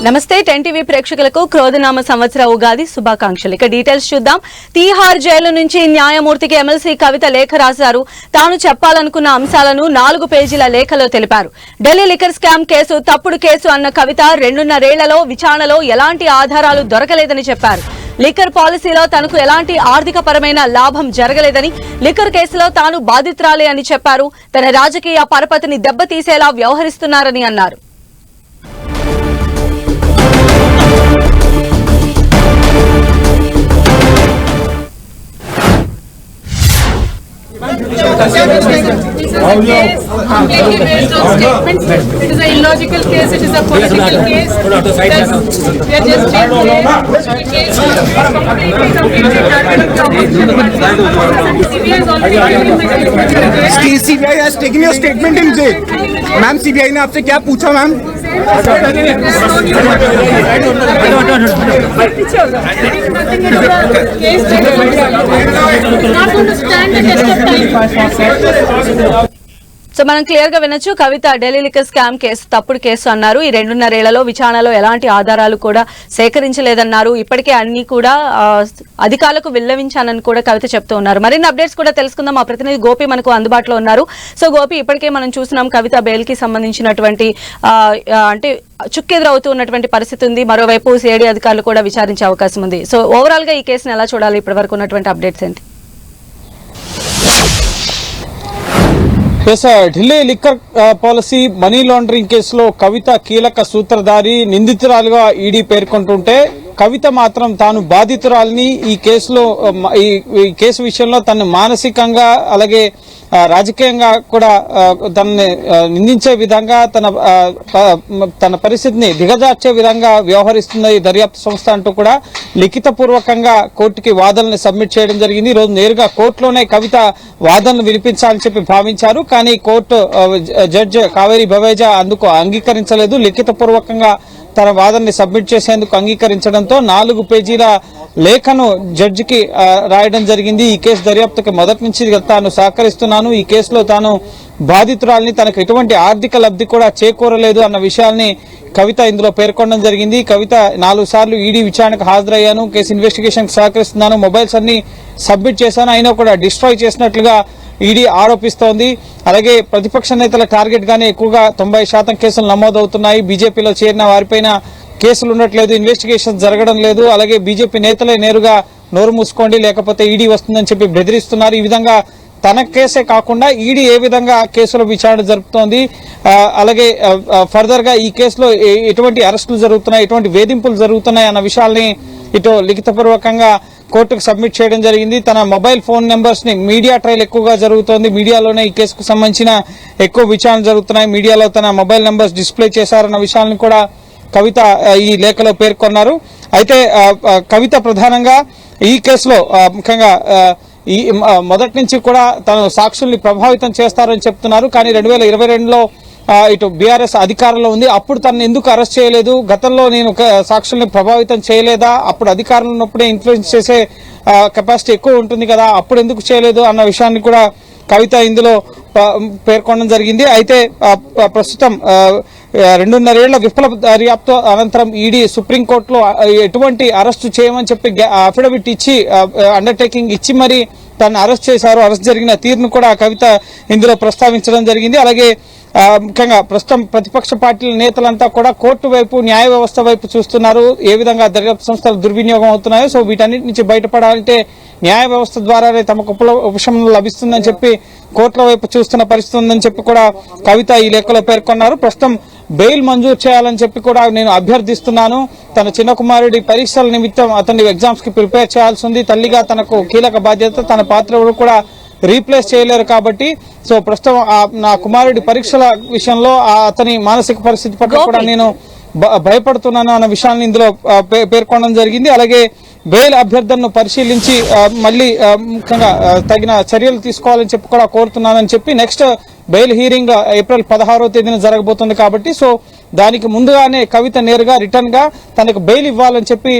నమస్తే 10 టీవీ ప్రేక్షకులకు క్రోధనామ సంవత్సర ఉగాది శుభాకాంక్షలు. ఇక డీటెయిల్స్ చూద్దాం. తీహార్ జైలు నుంచి న్యాయమూర్తికి ఎమ్మెల్సీ కవిత లేఖ రాశారు. తాను చెప్పాలనుకున్న అంశాలను 4 పేజీల లేఖలో తెలిపారు. ఢిల్లీ లిక్కర్ స్కామ్ కేసు తప్పుడు కేసు అన్న కవిత 2.5 ఏళ్లలో విచారణలో ఎలాంటి ఆధారాలు దొరకలేదని చెప్పారు. లిక్కర్ పాలసీలో తనకు ఎలాంటి ఆర్థిక పరమైన లాభం జరగలేదని, లిక్కర్ కేసులో తాను బాధితురాలే అని చెప్పారు. తన రాజకీయ పరపతిని దెబ్బతీసేలా వ్యవహరిస్తున్నారని అన్నారు. It is an illogical case. It is a political case. We are just CBI has taken your statement in jail. Ma'am CBI ने आपसे क्या पूछा मैम? సో మనం క్లియర్ గా వినొచ్చు. కవిత ఢిల్లీ లిక్కర్ స్కామ్ కేసు తప్పుడు కేసు అన్నారు. ఈ 2.5 ఏళ్లలో విచారణలో ఎలాంటి ఆధారాలు కూడా సేకరించలేదన్నారు. ఇప్పటికే అన్ని కూడా అధికారులకు విల్లవించానని కూడా కవిత చెప్తూ ఉన్నారు. మరిన్ని అప్డేట్స్ కూడా తెలుసుకుందాం. మా ప్రతినిధి గోపి మనకు అందుబాటులో ఉన్నారు. సో గోపి, ఇప్పటికే మనం చూస్తున్నాం కవిత బెయిల్ కి సంబంధించినటువంటి అంటే చుక్కెదురవుతూ ఉన్నటువంటి పరిస్థితి ఉంది. మరోవైపు సిఐడి అధికారులు కూడా విచారించే అవకాశం ఉంది. సో ఓవరాల్ గా ఈ కేసును ఎలా చూడాలి? ఇప్పటి వరకు ఉన్నటువంటి అప్డేట్స్ ఏంటి? Delhi liquor policy money laundering కేసులో కవిత కీలక సూత్రధారి, నిందితురాలుగా ఈడీ పేర్కొంటుంటే కవిత మాత్రం తాను బాధితురాలని, ఈ కేసులో ఈ కేసు విషయంలో తను మానసికంగా అలాగే రాజకీయంగా కూడా తనని నిందించే విధంగా తన పరిస్థితిని దిగజార్చే విధంగా వ్యవహరిస్తున్న ఈ దర్యాప్తు సంస్థ అంటూ కూడా లిఖితపూర్వకంగా కోర్టుకి వాదనలు సబ్మిట్ చేయడం జరిగింది. ఈ రోజు నేరుగా కోర్టులోనే కవిత వాదనలు వినిపించాలని చెప్పి భావించారు. కానీ కోర్టు జడ్జి కావేరి బవేజా అందుకు అంగీకరించలేదు. లిఖితపూర్వకంగా తన వాదనని సబ్మిట్ చేసేందుకు అంగీకరించడంతో 4 పేజీల లేఖను జడ్జికి రాయడం జరిగింది. ఈ కేసు దర్యాప్తుకి మొదటి నుంచి తాను సహకరిస్తున్నాను, ఈ కేసులో తాను బాధితురాలని, తనకు ఎటువంటి ఆర్థిక లబ్ధి కూడా చేకూరలేదు అన్న విషయాల్ని కవిత ఇందులో పేర్కొనడం జరిగింది. కవిత 4 సార్లు ఈడీ విచారణకు హాజరయ్యాను, కేసు ఇన్వెస్టిగేషన్ సహకరిస్తున్నాను, మొబైల్స్ అన్ని సబ్మిట్ చేశాను, అయినా కూడా డిస్ట్రాయ్ చేసినట్లుగా ఈడీ ఆరోపిస్తోంది. అలాగే ప్రతిపక్ష నేతల టార్గెట్ గానే ఎక్కువగా 90% కేసులు నమోదవుతున్నాయి. బీజేపీలో చేరిన వారిపైన కేసులు ఉండట్లేదు, ఇన్వెస్టిగేషన్ జరగడం లేదు. అలాగే బీజేపీ నేతలే నేరుగా నోరు మూసుకోండి లేకపోతే ఈడీ వస్తుందని చెప్పి బెదిరిస్తున్నారు. ఈ విధంగా తన కేసే కాకుండా ఈడీ ఏ విధంగా కేసుల విచారణ జరుపుతోంది, అలాగే ఫర్దర్ గా ఈ కేసులో ఎటువంటి అరెస్టులు జరుగుతున్నాయి, ఎటువంటి వేధింపులు జరుగుతున్నాయి అన్న విషయాల్ని ఇటు లిఖితపూర్వకంగా కోర్టుకు సబ్మిట్ చేయడం జరిగింది. తన మొబైల్ ఫోన్ నెంబర్స్ ని మీడియా ట్రయల్ ఎక్కువగా జరుగుతోంది, మీడియాలోనే ఈ కేసుకు సంబంధించిన ఎక్కువ విచారణ జరుగుతున్నాయి, మీడియాలో తన మొబైల్ నెంబర్స్ డిస్ప్లే చేశారన్న విషయాలను కూడా కవిత ఈ లేఖలో పేర్కొన్నారు. అయితే కవిత ప్రధానంగా ఈ కేసులో ముఖ్యంగా ఈ మొదటి నుంచి కూడా తను సాక్షుల్ని ప్రభావితం చేస్తారని చెప్తున్నారు. కానీ 2022లో ఇటు బీఆర్ఎస్ అధికారంలో ఉంది, అప్పుడు తనను ఎందుకు అరెస్ట్ చేయలేదు, గతంలో నేను సాక్షుల్ని ప్రభావితం చేయలేదా, అప్పుడు అధికారంలో ఉన్నప్పుడే ఇన్ఫ్లుయెన్స్ చేసే కెపాసిటీ ఎక్కువ ఉంటుంది కదా, అప్పుడు ఎందుకు చేయలేదు అన్న విషయాన్ని కూడా కవిత ఇందులో పేర్కొనడం జరిగింది. అయితే ప్రస్తుతం 2.5 ఏళ్ల విఫల దర్యాప్తు అనంతరం ఈడీ సుప్రీంకోర్టులో ఎటువంటి అరెస్టు చేయమని చెప్పి అఫిడవిట్ ఇచ్చి అండర్టేకింగ్ ఇచ్చి మరి తను అరెస్ట్ చేశారు. అరెస్ట్ జరిగిన తీరును కూడా కవిత ఇందులో ప్రస్తావించడం జరిగింది. అలాగే ముఖ్యంగా ప్రస్తుతం ప్రతిపక్ష పార్టీల నేతలంతా కూడా కోర్టు వైపు, న్యాయ వ్యవస్థ వైపు చూస్తున్నారు. ఏ విధంగా దర్యాప్తు సంస్థలు దుర్వినియోగం అవుతున్నాయో, సో వీటన్నిటి నుంచి బయటపడాలంటే న్యాయ వ్యవస్థ ద్వారానే తమకు ఉపశమనం లభిస్తుందని చెప్పి కోర్టుల వైపు చూస్తున్న పరిస్థితి ఉందని చెప్పి కూడా కవిత ఈ లేఖలో పేర్కొన్నారు. ప్రస్తుతం బెయిల్ మంజూరు చేయాలని చెప్పి కూడా నేను అభ్యర్థిస్తున్నాను. తన చిన్న కుమారుడి పరీక్షల నిమిత్తం అతన్ని ఎగ్జామ్స్ కి ప్రిపేర్ చేయాల్సి ఉంది. తల్లిగా తనకు కీలక బాధ్యత, తన పాత్ర కూడా రీప్లేస్ చేయలేరు కాబట్టి సో ప్రస్తుతం నా కుమారుడి పరీక్షల విషయంలో అతని మానసిక పరిస్థితి పట్ల కూడా నేను భయపడుతున్నాను అన్న విషయాన్ని ఇందులో పేర్కొనడం జరిగింది. అలాగే బెయిల్ అభ్యర్థనను పరిశీలించి మళ్ళీ ముఖ్యంగా తగిన చర్యలు తీసుకోవాలని చెప్పి కూడా కోరుతున్నానని చెప్పి నెక్స్ట్ బెయిల్ హీరింగ్ ఏప్రిల్ 16వ తేదీన జరగబోతుంది కాబట్టి సో దానికి ముందుగానే కవిత నేరుగా రిటర్న్ గా తనకు బెయిల్ ఇవ్వాలని చెప్పి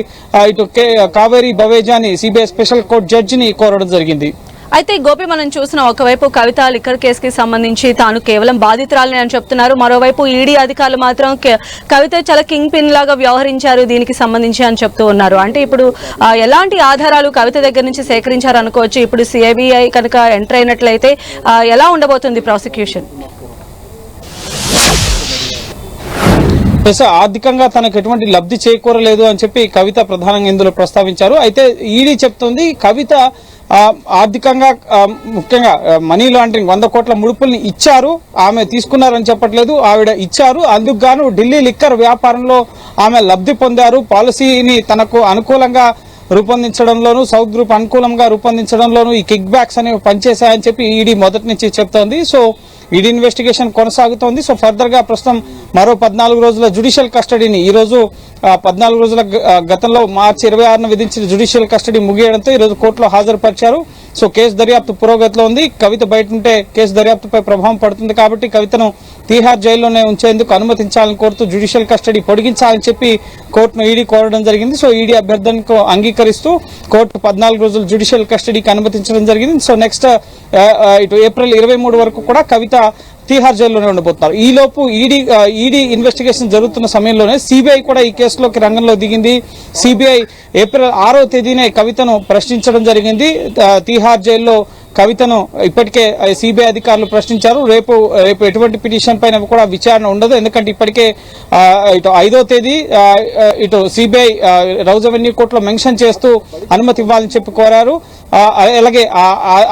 ఇటు కావేరి బవేజాని సిబిఐ స్పెషల్ కోర్టు జడ్జిని కోరడం జరిగింది. అయితే గోపి మనం చూసిన ఒకవైపు కవిత లిక్కర్ కేసుకి సంబంధించి తాను కేవలం బాధితురాలని అని చెప్తున్నారు. మరోవైపు ఈడీ అధికారులు మాత్రం కవిత చాలా కింగ్ పిన్ లాగా వ్యవహరించారు దీనికి సంబంధించి అని చెప్తూ ఉన్నారు. అంటే ఇప్పుడు ఎలాంటి ఆధారాలు కవిత దగ్గర నుంచి సేకరించారు అనుకోవచ్చు? ఇప్పుడు సిబిఐ కనుక ఎంటర్ అయినట్లయితే ఎలా ఉండబోతుంది ప్రాసిక్యూషన్? ఆర్థికంగా తనకు ఎటువంటి లబ్ధి చేకూరలేదు అని చెప్పి కవిత ప్రధానంగా ఇందులో ప్రస్తావించారు. అయితే ఈడీ చెప్తుంది కవిత ఆర్థికంగా ముఖ్యంగా మనీ లాండరింగ్ 100 కోట్ల ముడుపుల్ని ఇచ్చారు, ఆమె తీసుకున్నారని చెప్పట్లేదు, ఆవిడ ఇచ్చారు. అందుకు గాను ఢిల్లీ లిక్కర్ వ్యాపారంలో ఆమె లబ్ధి పొందారు. పాలసీని తనకు అనుకూలంగా రూపొందించడంలోనూ సౌత్ గ్రూప్ అనుకూలంగా రూపొందించడంలోనూ ఈ కిక్ బ్యాక్స్ అనేవి పనిచేశాయని చెప్పి ఈడీ మొదటి నుంచి చెప్తోంది. సో ఈడీ ఇన్వెస్టిగేషన్ కొనసాగుతోంది. సో ఫర్దర్ గా ప్రస్తుతం మరో 14 రోజుల జ్యుడిషియల్ కస్టడీని ఈ రోజు 14 రోజుల గతంలో మార్చి 26న విధించిన జ్యుడిషియల్ కస్టడీ ముగియడంతో ఈ రోజు కోర్టులో హాజరుపరిచారు. సో కేసు దర్యాప్తు పురోగతిలో ఉంది. కవిత బయట ఉంటే కేసు దర్యాప్తుపై ప్రభావం పడుతుంది కాబట్టి కవితను తీహార్ జైల్లోనే ఉంచేందుకు అనుమతించాలని కోరుతూ జ్యుడిషియల్ కస్టడీ పొడిగించాలని చెప్పి కోర్టును ఈడీ కోరడం జరిగింది. సో ఈడీ అభ్యర్థనకు అంగీకరిస్తూ కోర్టు 14 రోజులు జ్యుడిషియల్ కస్టడీకి అనుమతించడం జరిగింది. సో నెక్స్ట్ ఇటు ఏప్రిల్ 23 వరకు కూడా కవిత తీహార్ జైల్లోనే ఉండబోతున్నారు. ఈ లోపు ఈడీ ఇన్వెస్టిగేషన్ జరుగుతున్న సమయంలోనే సిబిఐ కూడా ఈ కేసులోకి రంగంలో దిగింది. సిబిఐ ఏప్రిల్ 6వ తేదీనే కవితను ప్రశ్నించడం జరిగింది. తీహార్ జైల్లో కవితను ఇప్పటికే సిబిఐ అధికారులు ప్రశ్నించారు. రేపు ఎటువంటి పిటిషన్ పైన కూడా విచారణ ఉండదు. ఎందుకంటే ఇప్పటికే ఇటు 5వ తేదీ ఇటు సిబిఐ రౌజ్ అవెన్యూ కోర్టులో మెన్షన్ చేస్తూ అనుమతి ఇవ్వాలని చెప్పి కోరారు. అలాగే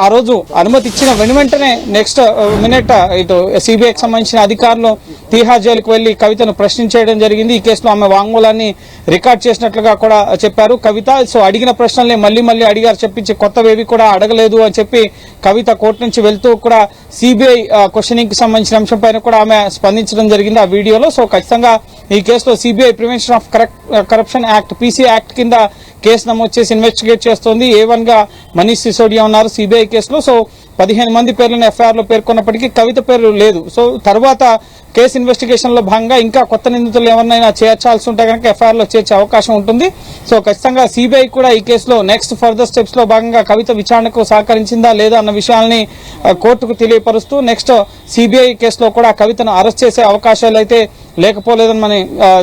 ఆ రోజు అనుమతి ఇచ్చిన వెంటనే నెక్స్ట్ మినిట్ ఇటు సిబిఐకి సంబంధించిన అధికారులు తీహార్ జైలుకు వెళ్లి కవితను ప్రశ్నించడం జరిగింది. ఈ కేసులో ఆమె వాంగ్మూలాన్ని రికార్డ్ చేసినట్లుగా కూడా చెప్పారు కవిత. సో అడిగిన ప్రశ్నల్ని మళ్లీ అడిగారు చెప్పించి కొత్తవేవి కూడా అడగలేదు అని చెప్పి కవిత కోర్టు నుంచి వెళ్తూ కూడా సిబిఐ క్వశ్చనింగ్ కి సంబంధించిన అంశం పైన కూడా ఆమె స్పందించడం జరిగింది ఆ వీడియోలో. సో ఖచ్చితంగా ఈ కేసులో CBI prevention of corruption act PC act కింద కేసు నమోదు చేసి ఇన్వెస్టిగేట్ చేస్తోంది. A1 గా మనీష్ సిసోడియా ఉన్నారు సిబిఐ కేసులో. సో 15 మంది పేర్లను ఎఫ్ఐఆర్ లో పేర్కొన్నప్పటికీ కవిత పేరు లేదు. సో తర్వాత కేసు ఇన్వెస్టిగేషన్ లో భాగంగా ఇంకా కొత్త నిందితులు ఎవరినైనా చేర్చాల్సి ఉంటే కనుక ఎఫ్ఐఆర్ లో చేర్చే అవకాశం ఉంటుంది. సో ఖచ్చితంగా సిబిఐ కూడా ఈ కేసులో నెక్స్ట్ ఫర్దర్ స్టెప్స్ లో భాగంగా కవిత విచారణకు సహకరించిందా లేదా అన్న విషయాల్ని కోర్టుకు తెలియపరుస్తూ నెక్స్ట్ సిబిఐ కేసులో కూడా కవితను అరెస్ట్ చేసే అవకాశాలు అయితే లేకపోలేదని మనం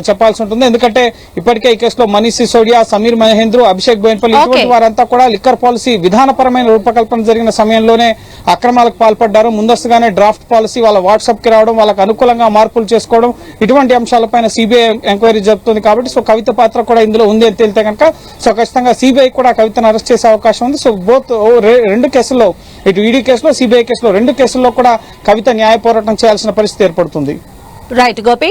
చెప్పాల్సి ఉంటుంది. ఎందుకంటే ఇప్పటికే ఈ కేసులో మనీష్ సిసోడియా, సమీర్ మహేంద్రు, అభిషేక్ బోయిన్పల్లి ఇటువంటి వారంతా కూడా లిక్కర్ పాలసీ విధానపరమైన రూపకల్పన జరిగిన సమయంలోనే అక్రమాలకు పాల్పడ్డారు. ముందస్తుగానే డ్రాఫ్ట్ పాలసీ వాళ్ళ వాట్సాప్ కి రావడం, వాళ్ళకు అనుకూలంగా మార్పులు చేసుకోవడం, ఇటువంటి అంశాలపైన సిబిఐ ఎంక్వైరీ జరుపుతుంది కాబట్టి సో కవిత పాత్ర కూడా ఇందులో ఉంది అని తేలితే కనుక సో ఖచ్చితంగా సిబిఐ కూడా కవితను అరెస్ట్ చేసే అవకాశం ఉంది. సో బోత్ రెండు కేసుల్లో ఇటు ఈడీ కేసులో సిబిఐ కేసులో 2 కేసుల్లో కూడా కవిత న్యాయ పోరాటం చేయాల్సిన పరిస్థితి ఏర్పడుతుంది. రైట్ గోపి.